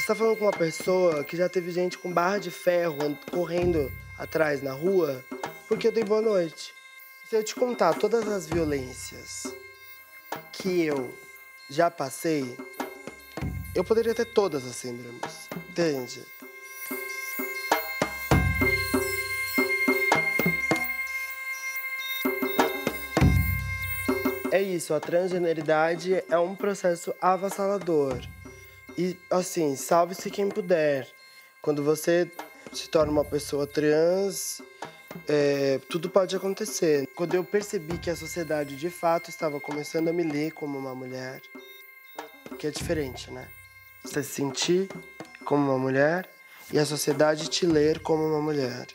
Você tá falando com uma pessoa que já teve gente com barra de ferro correndo atrás na rua porque eu dei boa noite. Se eu te contar todas as violências que eu já passei, eu poderia ter todas as síndromes, entende? É isso, a transgeneridade é um processo avassalador. E, assim, salve-se quem puder. Quando você se torna uma pessoa trans, tudo pode acontecer. Quando eu percebi que a sociedade, de fato, estava começando a me ler como uma mulher, que é diferente, né? Você se sentir como uma mulher e a sociedade te ler como uma mulher.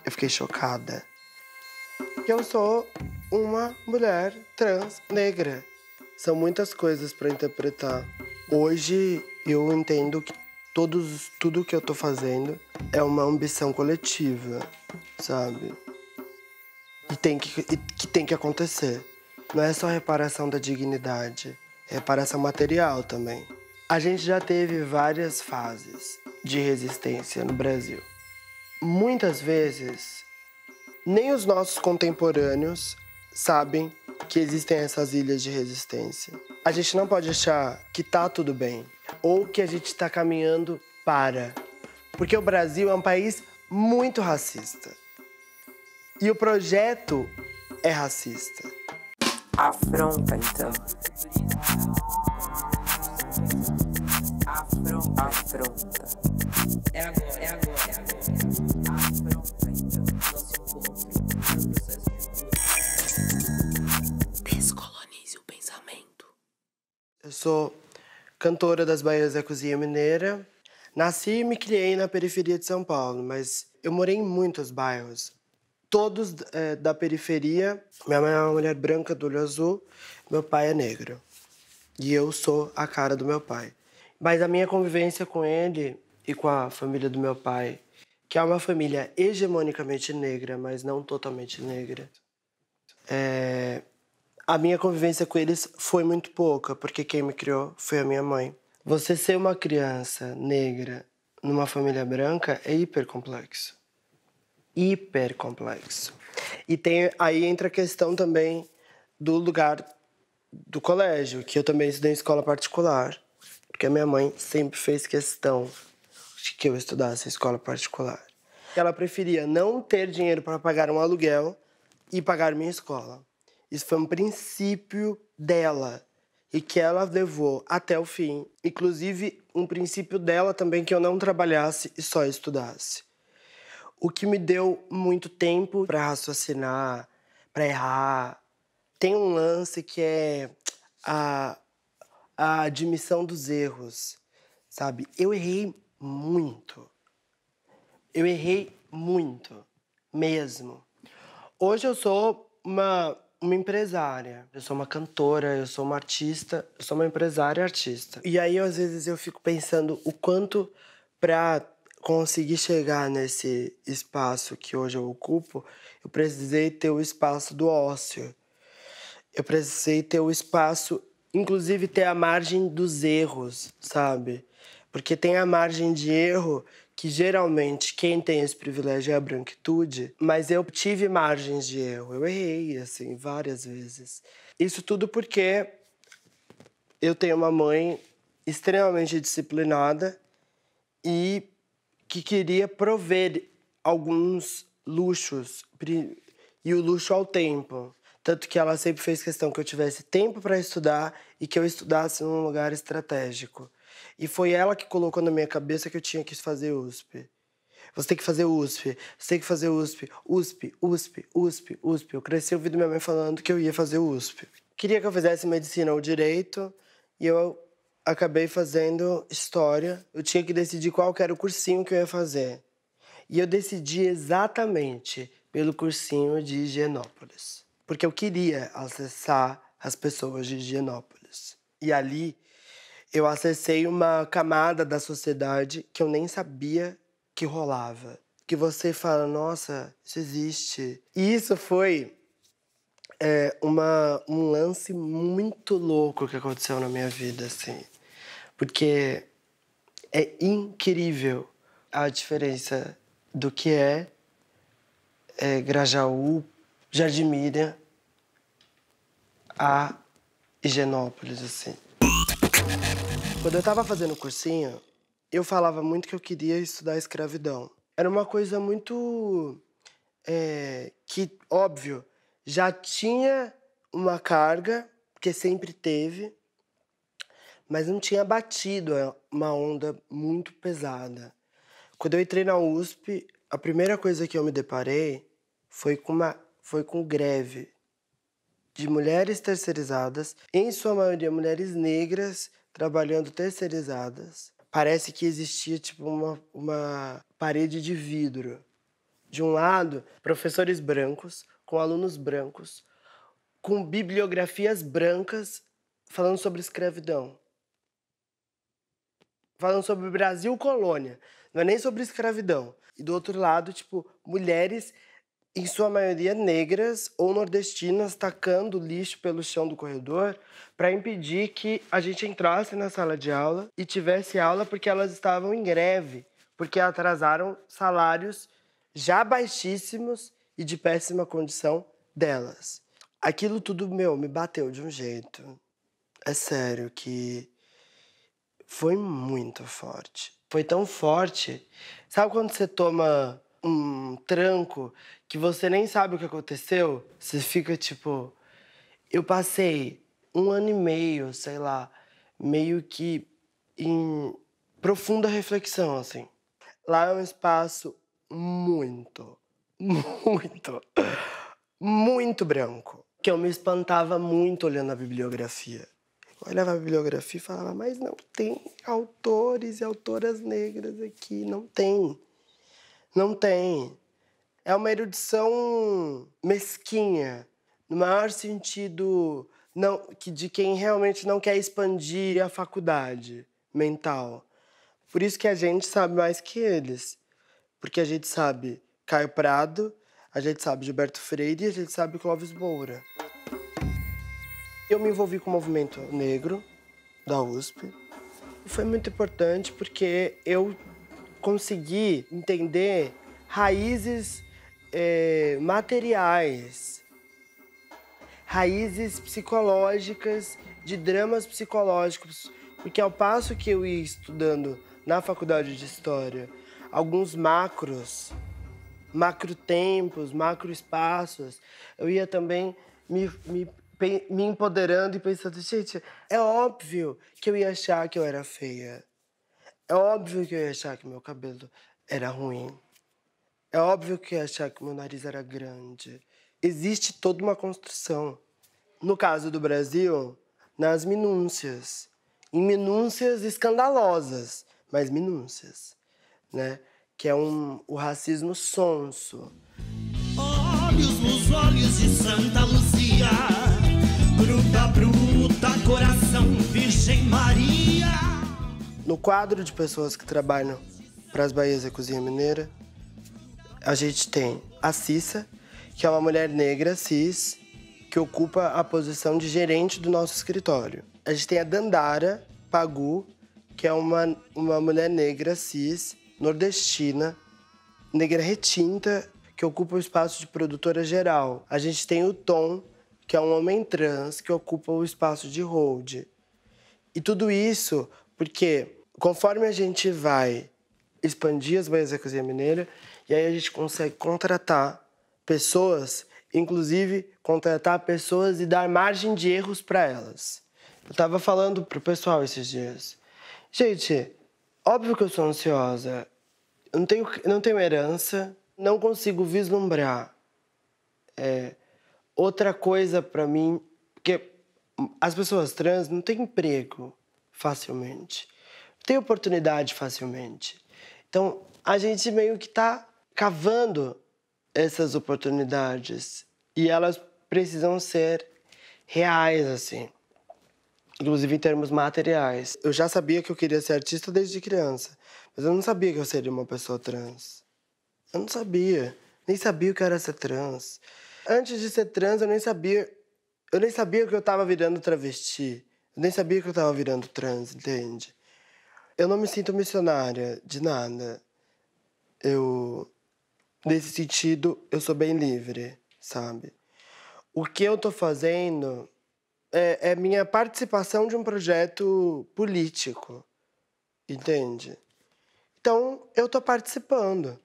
Eu fiquei chocada. Eu sou uma mulher trans negra. São muitas coisas para interpretar. Hoje eu entendo que tudo que eu tô fazendo é uma ambição coletiva, sabe? Que tem que acontecer. Não é só reparação da dignidade, é reparação material também. A gente já teve várias fases de resistência no Brasil. Muitas vezes, nem os nossos contemporâneos sabem que existem essas ilhas de resistência. A gente não pode achar que tá tudo bem ou que a gente está caminhando para. Porque o Brasil é um país muito racista. E o projeto é racista. Afronta, então. Afronta. É agora, é agora, é agora. Afronta, então. Nosso encontro. Processo de descolonize o pensamento. Eu sou cantora das Baianas da Cozinha Mineira. Nasci e me criei na periferia de São Paulo, mas eu morei em muitos bairros. Todos da periferia. Minha mãe é uma mulher branca do olho azul, meu pai é negro. E eu sou a cara do meu pai. Mas a minha convivência com ele e com a família do meu pai, que é uma família hegemonicamente negra, mas não totalmente negra, a minha convivência com eles foi muito pouca, porque quem me criou foi a minha mãe. Você ser uma criança negra numa família branca é hiper complexo. Hiper complexo. E aí entra a questão também do lugar do colégio, que eu também estudei em escola particular, porque a minha mãe sempre fez questão de que eu estudasse em escola particular. Ela preferia não ter dinheiro para pagar um aluguel e pagar minha escola. Isso foi um princípio dela e que ela levou até o fim. Inclusive, um princípio dela também que eu não trabalhasse e só estudasse. O que me deu muito tempo para raciocinar, para errar. Tem um lance que é a admissão dos erros, sabe? Eu errei muito. Eu errei muito, mesmo. Hoje eu sou uma empresária, eu sou uma cantora, eu sou uma artista, eu sou uma empresária artista. E aí, às vezes, eu fico pensando o quanto pra conseguir chegar nesse espaço que hoje eu ocupo, eu precisei ter o espaço do ócio. Eu precisei ter o espaço, inclusive ter a margem dos erros, sabe? Porque tem a margem de erro que geralmente quem tem esse privilégio é a branquitude, mas eu tive margens de erro. Eu errei, assim, várias vezes. Isso tudo porque eu tenho uma mãe extremamente disciplinada e que queria prover alguns luxos, e o luxo ao tempo. Tanto que ela sempre fez questão que eu tivesse tempo para estudar e que eu estudasse num lugar estratégico. E foi ela que colocou na minha cabeça que eu tinha que fazer USP. Você tem que fazer USP, você tem que fazer USP, USP, USP, USP, USP. Eu cresci ouvindo minha mãe falando que eu ia fazer USP. Queria que eu fizesse medicina ou direito e eu acabei fazendo história. Eu tinha que decidir qual que era o cursinho que eu ia fazer. E eu decidi exatamente pelo cursinho de Higienópolis. Porque eu queria acessar as pessoas de Higienópolis. E ali eu acessei uma camada da sociedade que eu nem sabia que rolava. Que você fala, nossa, isso existe. E isso foi um lance muito louco que aconteceu na minha vida, assim. Porque É incrível a diferença do que é Grajaú, Jardim Miriam, a Higienópolis, assim. Quando eu tava fazendo o cursinho, eu falava muito que eu queria estudar escravidão. Era uma coisa muito... que, óbvio, já tinha uma carga, porque sempre teve, mas não tinha batido uma onda muito pesada. Quando eu entrei na USP, a primeira coisa que eu me deparei foi com greve de mulheres terceirizadas, em sua maioria mulheres negras trabalhando terceirizadas. Parece que existia tipo uma parede de vidro. De um lado, professores brancos, com alunos brancos, com bibliografias brancas falando sobre escravidão. Falando sobre o Brasil colônia, não é nem sobre escravidão. E do outro lado, tipo, mulheres, em sua maioria negras ou nordestinas, tacando lixo pelo chão do corredor para impedir que a gente entrasse na sala de aula e tivesse aula porque elas estavam em greve, porque atrasaram salários já baixíssimos e de péssima condição delas. Aquilo tudo, me bateu de um jeito. É sério que foi muito forte. Foi tão forte. Sabe quando você toma um tranco que você nem sabe o que aconteceu? Você fica tipo... Eu passei 1 ano e meio, sei lá, meio que em profunda reflexão, assim. Lá é um espaço muito, muito branco. Que eu me espantava muito olhando a bibliografia. Eu olhava a bibliografia e falava, mas não tem autores e autoras negras aqui, não tem. Não tem. É uma erudição mesquinha, no maior sentido de quem realmente não quer expandir a faculdade mental. Por isso que a gente sabe mais que eles. Porque a gente sabe Caio Prado, a gente sabe Gilberto Freire e a gente sabe Clóvis Moura. Eu me envolvi com o movimento negro da USP. E foi muito importante porque eu consegui entender raízes materiais, raízes psicológicas, de dramas psicológicos. Porque ao passo que eu ia estudando na faculdade de História alguns macrotempos, macroespaços, eu ia também me empoderando e pensando, gente, é óbvio que eu ia achar que eu era feia. É óbvio que eu ia achar que meu cabelo era ruim. É óbvio que eu ia achar que meu nariz era grande. Existe toda uma construção. No caso do Brasil, nas minúcias. Em minúcias escandalosas, mas minúcias, né? Que é o racismo sonso. Olhos nos olhos de Santa Luzia, bruta, bruta, coração, Virgem Maria. No quadro de pessoas que trabalham para as Bahias da Cozinha Mineira, a gente tem a Cissa, que é uma mulher negra cis, que ocupa a posição de gerente do nosso escritório. A gente tem a Dandara Pagu, que é uma mulher negra cis, nordestina, negra retinta, que ocupa o espaço de produtora geral. A gente tem o Tom, que é um homem trans, que ocupa o espaço de hold. E tudo isso porque, conforme a gente vai expandir as Bahias da Cozinha Mineira, e aí a gente consegue contratar pessoas, inclusive contratar pessoas e dar margem de erros para elas. Eu tava falando pro pessoal esses dias. Gente, óbvio que eu sou ansiosa. Eu não tenho herança, não consigo vislumbrar outra coisa para mim, porque as pessoas trans não têm emprego facilmente, não têm oportunidade facilmente. Então, a gente meio que tá cavando essas oportunidades e elas precisam ser reais, assim. Inclusive em termos materiais. Eu já sabia que eu queria ser artista desde criança, mas eu não sabia que eu seria uma pessoa trans. Eu não sabia. Nem sabia o que era ser trans. Antes de ser trans, eu nem sabia que eu tava virando travesti. Eu nem sabia que eu tava virando trans, entende? Eu não me sinto missionária de nada. Nesse sentido, eu sou bem livre, sabe? O que eu tô fazendo é minha participação de um projeto político, entende? Então, eu tô participando.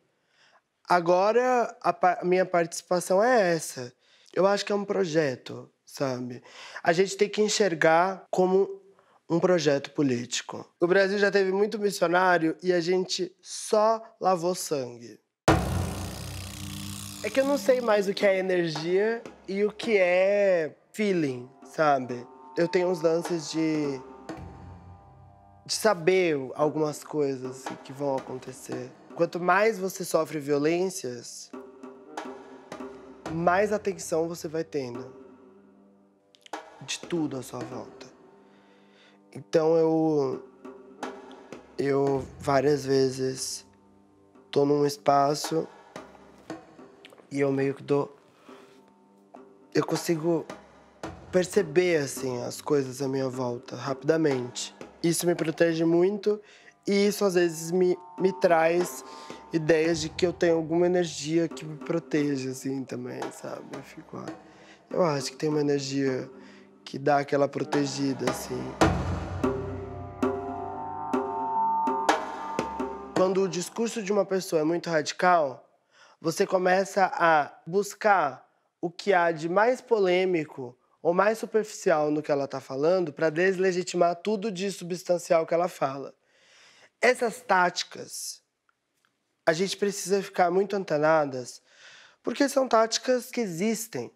Agora, a minha participação é essa. Eu acho que é um projeto, sabe? A gente tem que enxergar como um projeto político. O Brasil já teve muito missionário e a gente só lavou sangue. É que eu não sei mais o que é energia e o que é feeling, sabe? Eu tenho uns lances de saber algumas coisas que vão acontecer. Quanto mais você sofre violências, mais atenção você vai tendo de tudo à sua volta. Então eu várias vezes tô num espaço e eu meio que eu consigo perceber, assim, as coisas à minha volta, rapidamente. Isso me protege muito e isso, às vezes, me traz ideias de que eu tenho alguma energia que me protege, assim, também, sabe? Eu acho que tem uma energia que dá aquela protegida, assim. Quando o discurso de uma pessoa é muito radical, você começa a buscar o que há de mais polêmico ou mais superficial no que ela está falando para deslegitimar tudo de substancial que ela fala. Essas táticas, a gente precisa ficar muito antenadas, porque são táticas que existem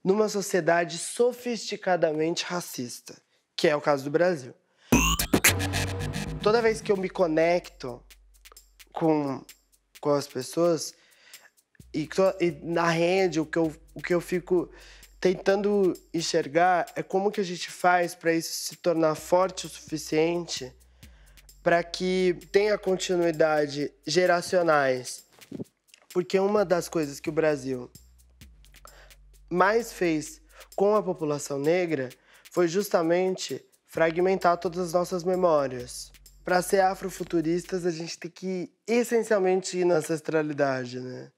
numa sociedade sofisticadamente racista, que é o caso do Brasil. Toda vez que eu me conecto com as pessoas e na rede, o que eu fico tentando enxergar é como que a gente faz para isso se tornar forte o suficiente para que tenha continuidade geracionais. Porque uma das coisas que o Brasil mais fez com a população negra foi justamente fragmentar todas as nossas memórias. Para ser afrofuturistas, a gente tem que essencialmente ir na ancestralidade, né?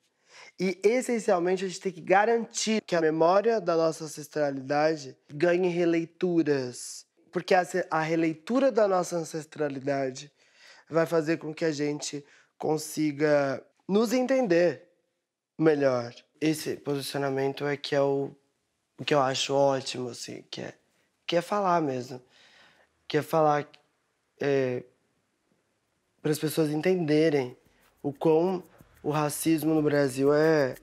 E, essencialmente, a gente tem que garantir que a memória da nossa ancestralidade ganhe releituras. Porque a releitura da nossa ancestralidade vai fazer com que a gente consiga nos entender melhor. Esse posicionamento é o que eu acho ótimo, assim, que é falar mesmo. Que é falar para as pessoas entenderem o quão o racismo no Brasil é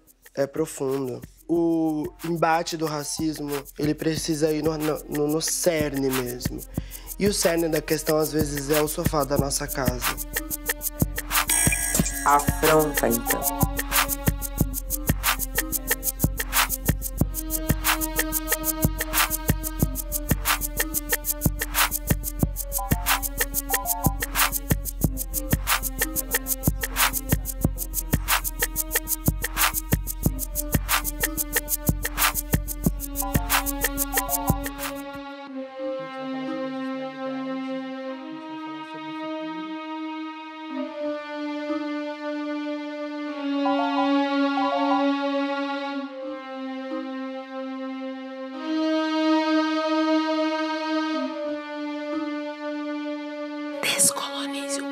profundo. O embate do racismo, ele precisa ir no cerne mesmo. E o cerne da questão, às vezes, é o sofá da nossa casa. Afronta, então. Descolonize o